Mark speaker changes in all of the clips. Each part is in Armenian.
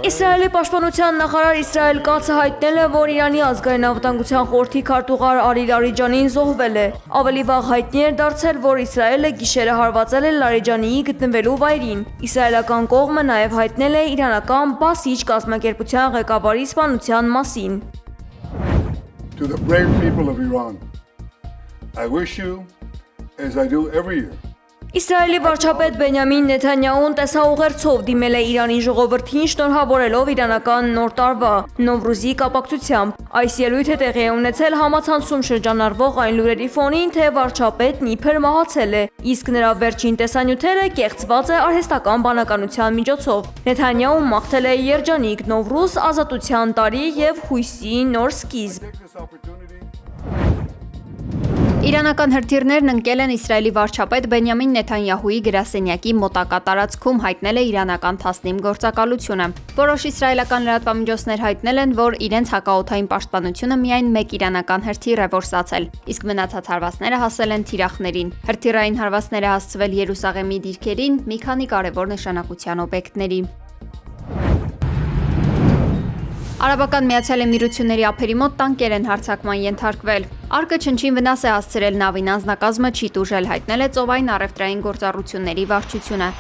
Speaker 1: Իսրայելի պաշտպանության նախարար Իսրայել Կացը հայտնել է, որ Իրանի ազգային անվտանգության խորհրդի քարտուղար Ալի Լարիջանին զոհվել է։ Ավելի վաղ հայտնի էր դարձել, որ Իսրայելը գիշերը հարվածել է Լարիջանիի գտնվելու վայրին։ Իսրայելական կողմը նաև հայտնել է իրանական Բասիջ կազմակերպության ղեկավարի սպանության մասին։
Speaker 2: To the brave people of Iran, I wish you, as I do every year,
Speaker 1: Իսրայելի վարչապետ Բենյամին Նեթանյահուն տեսաուղերձով դիմել է Իրանի ժողովրդին շնորհավորելով իրանական նոր տարվա Նովրուզի կապակցությամբ։ Այս ելույթը տեղի է ունեցել համացանցում շրջանառվող այն լուրերի ֆոնին, թե վարչապետն իբր մահացել է, իսկ նրա վերջին տեսանյութերը կեղծված է արհեստական բանականության միջոցով։ Նեթանյահուն մաղթել է երջանիկ Նովրուզ, ազատության տարի եւ հույսի նոր սկիզբ։
Speaker 3: Իրանական հրթիռներն ընկել են Իսրայելի վարչապետ Բենյամին Նեթանյահուի գրասենյակի մոտակա տարածքում, հայտնել է իրանական Թասնիմ գործակալությունը։ Որոշ իսրայելական լրատվամիջոցներ հայտնել են, որ իրենց հակաօդային պաշտպանությունը միայն մեկ իրանական հրթիռ է որսացել, իսկ մնացած հարվածները հասել են թիրախներին։ Հրթիռային հարվածները հասցվել Երուսաղեմի դիրքերին, մի քանի կարևոր նշանակության օբյեկտների։ Արաբական Միացյալ Էմիրությունների ափերի մոտ տանկեր են հարձակման ենթարկվել։ Արկը չնչին վնաս է հասցրել նավին, անձնակազմը չի տուժել, հայտնել է ծովային առևտրային գործառույթների վարչությունը։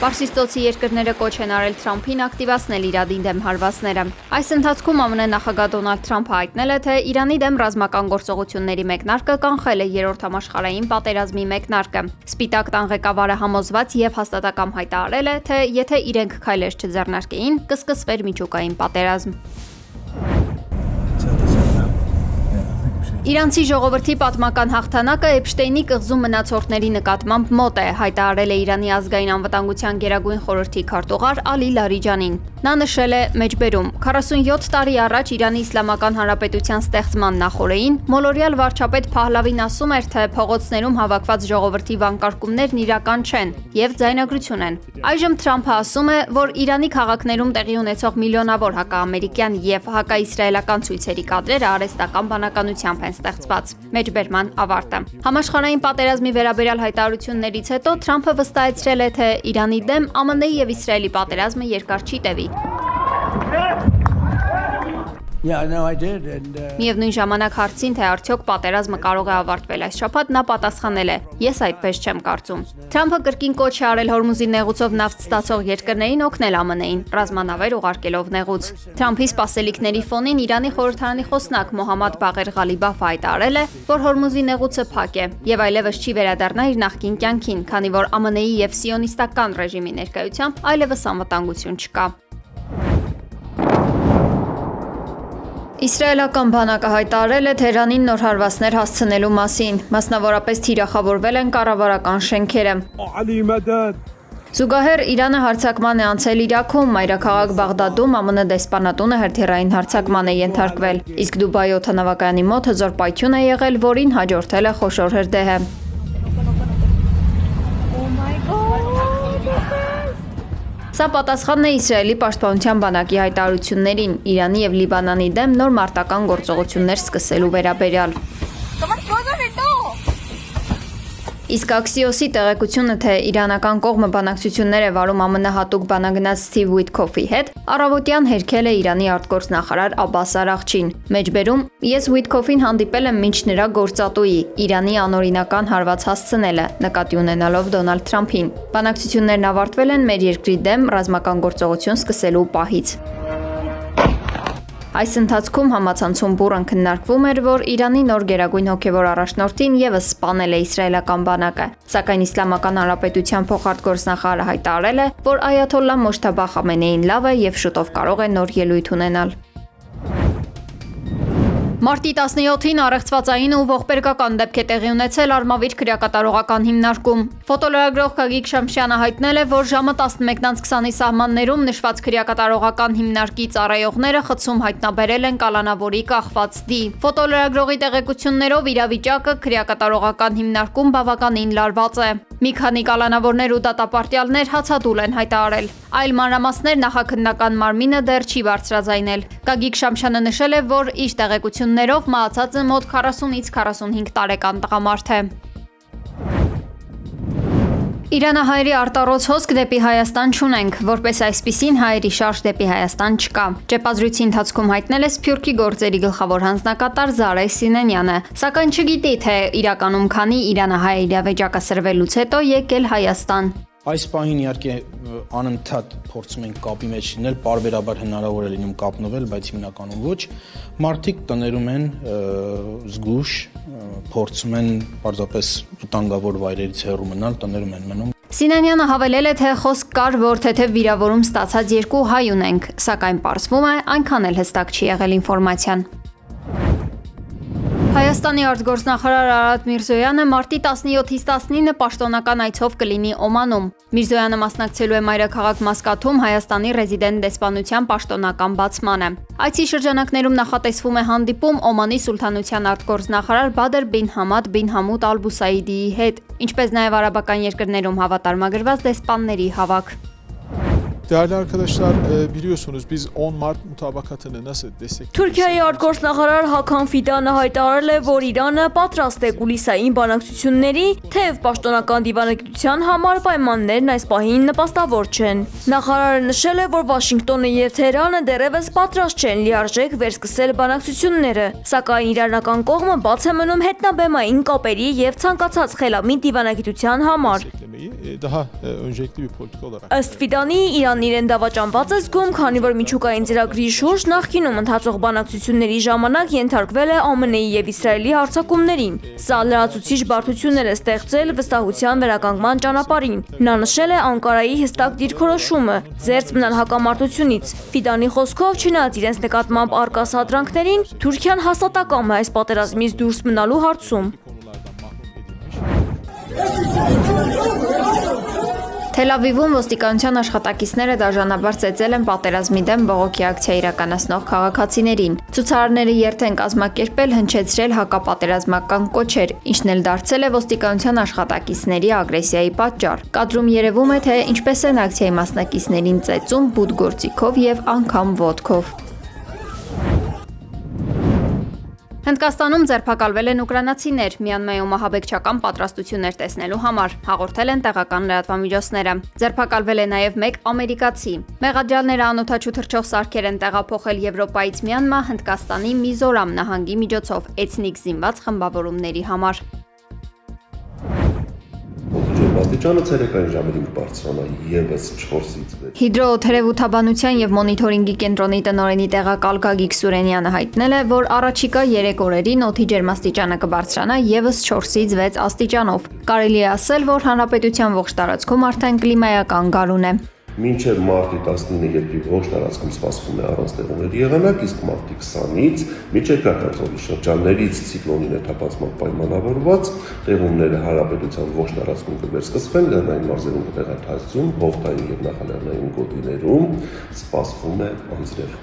Speaker 3: Պարսից ծոցի երկրները կոչ են արել Թրամփին ակտիվացնել Իրանի դեմ հարվածները։ Այս ընթացքում ԱՄՆ նախագահ Դոնալդ Թրամփը հայտնել է, թե Իրանի դեմ ռազմական գործողությունների մեկնարկը կանխել է երրորդ համաշխարհային պատերազմի մեկնարկը։ Սպիտակ տան ղեկավարը համոզված եւ հաստատակամ հայտարարել է, թե եթե իրենք քայլեր չձեռնարկեին, կսկսվեր միջուկային պատերազմ։ Իրանցի ժողովրդի պատմական հաղթանակը Էփշտեյնի կղզու մնացորդների նկատմամբ մոտ է, հայտարարել է Իրանի ազգային անվտանգության գերագույն խորհրդի քարտուղար Ալի Լարիջանին։ Նա նշել է մեջբերում. 47 տարի առաջ Իրանի Իսլամական Հանրապետության ստեղծման նախօրեին մոլորյալ վարչապետ Փահլավին ասում էր, թե փողոցներում հավաքված ժողովրդի վանկարկումներն իրական չեն եւ ձայնագրություն են։ Այժմ Թրամփը ասում է, որ Իրանի քաղաքներում տեղի ունեցող միլիոնավոր հակաամերիկյան եւ հակաիսրայելական ցույցերի կադրերը արհեստական բանականությամբ են ստեղծված։ Մեջբերման ավարտը։ Համաշխարհային պատերազմի վերաբերյալ հայտարարություններից հետո Թրամփը վստահեցրել է, թե Իրանի դեմ ԱՄՆ-ի եւ Իսրայելի պատերազմը երկար չի տևի։ Միևնույն ժամանակ հարցին, թե արդյոք պատերազմը կարող է ավարտվել այս շաբաթ, նա պատասխանել է. Ես այդպես չեմ կարծում։ Թրամփը կրկին կոչ է արել Հորմուզի նեղուցով նավթ ստացող երկրներին օգնել ԱՄՆ-ին, ռազմանավեր ուղարկելով նեղուց։ Թրամփի սպասելիքների ֆոնին Իրանի խորհրդարանի խոսնակ Մոհամմադ Բաղեր Ղալիբաֆը հայտարարել է, որ Հորմուզի նեղուցը փակ է եւ այլևս չի վերադառնա իր նախկին կյանքին, քանի որ ԱՄՆ-ի եւ սիոնիստական ռեժիմի ներկայությամբ այլևս անվտանգություն չկա։ Իսրայելական բանակը հայտարարել է Թեհրանին նոր հարվածներ հասցնելու մասին, մասնավորապես թիրախավորվել են կառավարական շենքերը։ Զուգահեռ Իրանը հարձակման է անցել Իրաքում, մայրաքաղաք Բաղդադում ԱՄՆ դեսպանատունը հրթիռային հարձակման է ենթարկվել, իսկ Դուբայի օդանավակայանի մոտ հզոր պայթյուն է եղել, որին հաջորդել է խոշոր հրդեհ։ Սա պատասխանն է Իսրայելի պաշտպանության բանակի հայտարարություններին Իրանի եւ Լիբանանի դեմ նոր մարտական գործողություններ սկսելու վերաբերյալ։ Իսկ Axios-ի տեղեկությունը, թե իրանական կողմը բանակցություններ է վարում ԱՄՆ հատուկ բանագնաց Սթիվ Ուիթքոֆի հետ, առավոտյան հերքել է Իրանի արտգործնախարար Աբբաս Արաղչին։ Մեջբերում. Ես Ուիթքոֆին հանդիպել եմ մինչ նրա գործատուի Իրանի անօրինական հարված հասցնելը, նկատի ունենալով Դոնալդ Թրամփին։ Բանակցություններն ավարտվել են մեր երկրի դեմ ռազմական գործողություն սկսելու պահից։ Այս ընթացքում համացանցում բուռն քննարկվում էր, որ Իրանի նոր գերագույն հոգևոր առաջնորդին եւս սպանել է իսրայելական բանակը, սակայն Իսլամական Հանրապետության փոխարտգործնախարարը հայտարարել է, որ Այաթոլլա Մոջթաբա Խամենեին լավ է եւ շուտով կարող է նոր ելույթ ունենալ։ Մարտի 17-ին առեղծվածային ու ողբերգական դեպք է տեղի ունեցել Արմավիր քրեակատարողական հիմնարկում։ Ֆոտոլրագրող Գագիկ Շամշյանը հայտնել է, որ ժամը 11:20-ի սահմաններում նշված քրեակատարողական հիմնարկի ծառայողները խցում հայտնաբերել են կալանավորի կախված դի։ Ֆոտոլրագրողի տեղեկություններով իրավիճակը քրեակատարողական հիմնարկում բավականին լարված է։ Մի քանի կալանավորներ ու դատապարտյալներ հացադուլ են հայտարարել։ Այլ մանրամասներ նախաքննական մարմինը դեռ չի բարձրաձայնել։ Գագիկ Շամշյանը նշել է, որ իր տեղեկություններով մահացածը մոտ 40-ից 45 տարեկան տղամարդ է։ Իրանահայերի արտառոց հոսք դեպի Հայաստան չունենք, որպես այսպիսին հայերի շարժ դեպի Հայաստան չկա։ Ճեպազրույցի ընթացքում հայտնել է Սփյուռքի գործերի գլխավոր հանձնակատար Զարայ Սինենյանը, սակայն չգիտի, թե իրականում քանի իրանահայ իրավիճակը սրվելուց հետո եկել Հայաստան։
Speaker 4: Այս պահին իհարկե անընդհատ փորձում ենք կապի մեջ լինել, պարբերաբար հնարավոր է լինում կապնվել, բայց հիմնականում ոչ։ Մարդիկ տներում են զգուշ, փորձում են պարզապես վտանգավոր վայրերից հեռու մնալ, տներում են մնում։
Speaker 3: Սինանյանը հավելել է, թե խոսք կար, որ թեթև վիրավորում ստացած 2 հայ ունենք, սակայն պարզվում է, այնքան էլ հստակ չի եղել ինֆորմացիան։ Հայաստանի արտգործնախարար Արարատ Միրզոյանը մարտի 17-ից 19 պաշտոնական այցով կլինի Օմանում։ Միրզոյանը մասնակցելու է մայրաքաղաք Մասկաթում Հայաստանի ռեզիդենտ դեսպանության պաշտոնական բացմանը։ Այցի շրջանակներում նախատեսվում է հանդիպում Օմանի սուլթանության արտգործնախարար Բադր բին Համադ բին Համուդ Ալ-Բուսայիդիի հետ, ինչպես նաև արաբական երկրներում հավատարմագրված դեսպանների հավաք։
Speaker 5: Değerli arkadaşlar, biliyorsunuz biz 10 Mart mutabakatını nasıl destekliyoruz?
Speaker 1: Թուրքիայի արտգործնախարար Հական Ֆիդանը հայտարարել է, որ Իրանը պատրաստ է կուլիսային բանակցությունների, թեև պաշտոնական դիվանագիտության համար պայմաններն այս պահին նպաստավոր չեն։ Նախարարը նշել է, որ Վաշինգտոնը եւ Թեհրանը դեռևս պատրաստ չեն լիարժեք վերսկսել բանակցությունները, սակայն իրանական կողմը բաց է մնում հետնաբեմային կապերի եւ ցանկացած խելամիտ դիվանագիտության համար։
Speaker 5: Daha öncelikli bir politika olarak.
Speaker 1: Ըստ Ֆիդանի Իրանն իրեն դավաճանված է զգում, քանի որ միջուկային ծրագրի շուրջ նախկինում ընթացող բանակցությունների ժամանակ ենթարկվել է ԱՄՆ-ի եւ Իսրայելի հարձակումներին։ Սա լրացուցիչ բարդություններ է ստեղծել վստահության վերականգնման ճանապարհին։ Նա նշել է Անկարայի հստակ դիրքորոշումը զերծ մնալ հակամարտությունից։ Ֆիդանի խոսքով, չնայած իրենց նկատմամբ արկա սադրանքներին, Թուրքիան հաստատակամ է այս պատերազմից դուրս մնալու հարցում։
Speaker 3: Թել Ավիվում ոստիկանության աշխատակիցները դաժանաբար ծեծել են պատերազմի դեմ բողոքի ակցիա իրականացնող քաղաքացիներին։ Ցուցարարները երթ են կազմակերպել հնչեցրել հակապատերազմական կոչեր, ինչն էլ դարձել է ոստիկանության աշխատակիցների ագրեսիայի պատճառ։ Կադրում երևում է, թե ինչպես են ակցիայի մասնակիցներին ծեծում բութ գործիքով եւ անգամ ոտքով։ Հնդկաստանում ձերբակալվել են ուկրաինացիներ Մյանմայում ահաբեկչական պատրաստություններ տեսնելու համար, հաղորդել են տեղական լրատվամիջոցները։ Ձերբակալվել է նաև 1 ամերիկացի։ Մեղադրյալները անօթաչու թռչող սարքեր են տեղափոխել Եվրոպայից Մյանմա Հնդկաստանի Միզորամ նահանգի միջոցով էթնիկ զինված խմբավորումների համար։
Speaker 6: Աստիճանը ցերեկային ժամերին կբարձրանա եւս 4-ից 6։
Speaker 3: Հիդրոթերևութաբանության եւ մոնիթորինգի կենտրոնի տնօրենի տեղակալ Գագիկ Սուրենյանը հայտնել է, որ առաջիկա 3 օրերին օդի ջերմաստիճանը կբարձրանա եւս 4-ից 6 աստիճանով։ Կարելի է ասել, որ հանրապետության ողջ տարածքում արդեն կլիմայական գարուն է։
Speaker 6: Մինչև մարտի 19-ը երկրի ողջ տարածքում սպասվում է առանց տեղումների եղանակ, իսկ մարտի 20-ից մինչև Կարկածովի շրջաններից ցիկլոնի ներթափանցման պայմանավորված տեղումները հանրապետության ողջ տարածքում կվերսկսվեն, լեռնային մարզերում կտեղափոխվեն, հողտային եւ նախալեռնային գոտիներում սպասվում է անձրև։